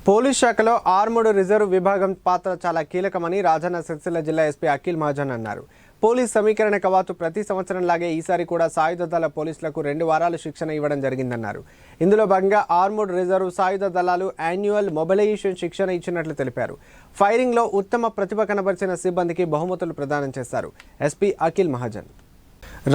Police శాఖలో armed reserve విభాగం పాత్ర చాలా కీలకమని రాజన్న సిరిసిల్ల జిల్లా ఎస్పీ అఖిల్ మహాజన్ అన్నారు. పోలీస్ సమీకరణ కవాతు ప్రతి సంవత్సరంలాగే ఈసారి కూడా సాయుధ దళ పోలీసులకు 2 వారాలు శిక్షణ ఇవ్వడం జరిగిందన్నారు. ఇందులో భాగంగా ఆర్మూడ్ రిజర్వ్ సాయుధ దళాలు యాన్యువల్ మొబిలైజేషన్ శిక్షణ ఇచ్చినట్లు తెలిపారు. ఫైరింగ్లో ఉత్తమ ప్రతిభ కనబరిచిన సిబ్బందికి బహుమతులు ప్రదానం చేశారు ఎస్పీ అఖిల్ మహాజన్.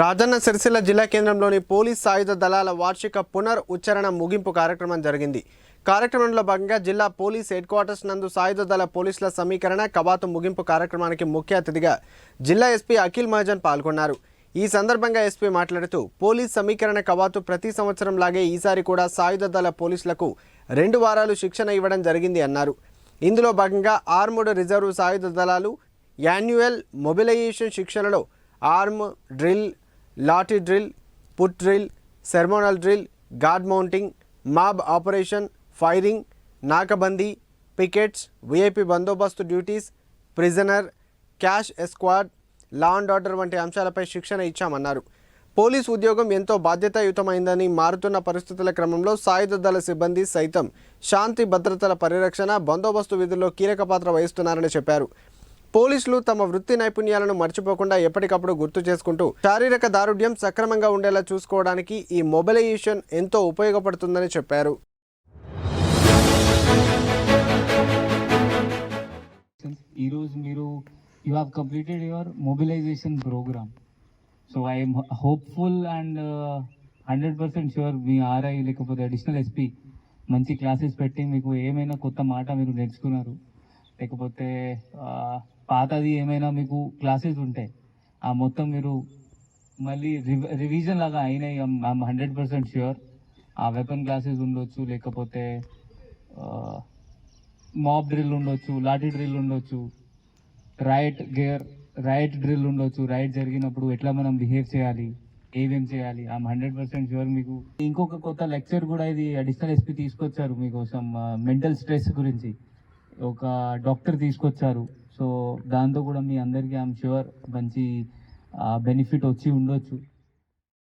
రాజన్న సిరిసిల్ల జిల్లా కేంద్రంలోని పోలీస్ సాయుధ దళాల వార్షిక పునర్ ఉచ్చరణ ముగింపు కార్యక్రమం జరిగింది. కార్యక్రమంలో భాగంగా జిల్లా పోలీస్ హెడ్ క్వార్టర్స్ నందు సాయుధ దళ పోలీసుల సమీకరణ కవాతు ముగింపు కార్యక్రమానికి ముఖ్య అతిథిగా జిల్లా ఎస్పీ అఖిల్ మహాజన్ పాల్గొన్నారు. ఈ సందర్భంగా ఎస్పీ మాట్లాడుతూ పోలీస్ సమీకరణ కవాతు ప్రతి సంవత్సరం లాగే ఈసారి కూడా సాయుధ దళ పోలీసులకు 2 వారాలు శిక్షణ ఇవ్వడం జరిగింది అన్నారు. ఇందులో భాగంగా ఆర్మూడ్ రిజర్వ్ సాయుధ దళాలు యాన్యువల్ మొబిలైజేషన్ శిక్షణలో arm drill, lathi drill, foot drill, ceremonial drill, guard mounting, mob operation, firing, nakabandi, pickets, VIP bandobast duties, prisoner, cash escort, law and order వంటి అంశాలపై శిక్షణ ఇచ్చామన్నారు. పోలీసు ఉద్యోగం ఎంతో బాధ్యతాయుతమైందని, మారుతున్న పరిస్థితుల క్రమంలో సాయుధ దళ సిబ్బంది సైతం శాంతి భద్రతల పరిరక్షణ, బందోబస్తు విధుల్లో కీలక పాత్ర వహిస్తున్నారని చెప్పారు. పోలీసులు తమ వృత్తి నైపుణ్యాలను మర్చిపోకుండా ఎప్పటికప్పుడు గుర్తు చేసుకుంటూ శారీరక దారుఢ్యం సక్రమంగా ఉండేలా చూసుకోవడానికి ఈ మొబిలైజేషన్ ఎంతో ఉపయోగపడుతుందని చెప్పారు. You have completed your mobilization program. So I am hopeful and 100% sure మీ ఆర్ఐ లేకపోతే అడిషనల్ ఎస్పీ మంచి క్లాసెస్ పెట్టి మీకు ఏమైనా కొత్త మాట మీరు నేర్చుకున్నారు, లేకపోతే పాతది ఏమైనా మీకు క్లాసెస్ ఉంటాయి, ఆ మొత్తం మీరు మళ్ళీ రివిజన్ లాగా అయినాయి. I'm 100% sure. ఆ వెపన్ క్లాసెస్ ఉండొచ్చు, లేకపోతే మాబ్ డ్రిల్ ఉండొచ్చు, లాఠీ డ్రిల్ ఉండొచ్చు, రైట్ డ్రిల్ ఉండొచ్చు. రైట్ జరిగినప్పుడు ఎట్లా మనం బిహేవ్ చేయాలి, ఏమేం చేయాలి, ఐఎమ్ 100% ష్యూర్. మీకు ఇంకొక కొత్త లెక్చర్ కూడా ఇది అడిషనల్ ఎస్పీ తీసుకొచ్చారు మీకోసం, మెంటల్ స్ట్రెస్ గురించి ఒక డాక్టర్ తీసుకొచ్చారు. సో దాంతో కూడా మీ అందరికీ ఐఎమ్ ష్యూర్ మంచి బెనిఫిట్ వచ్చి ఉండొచ్చు.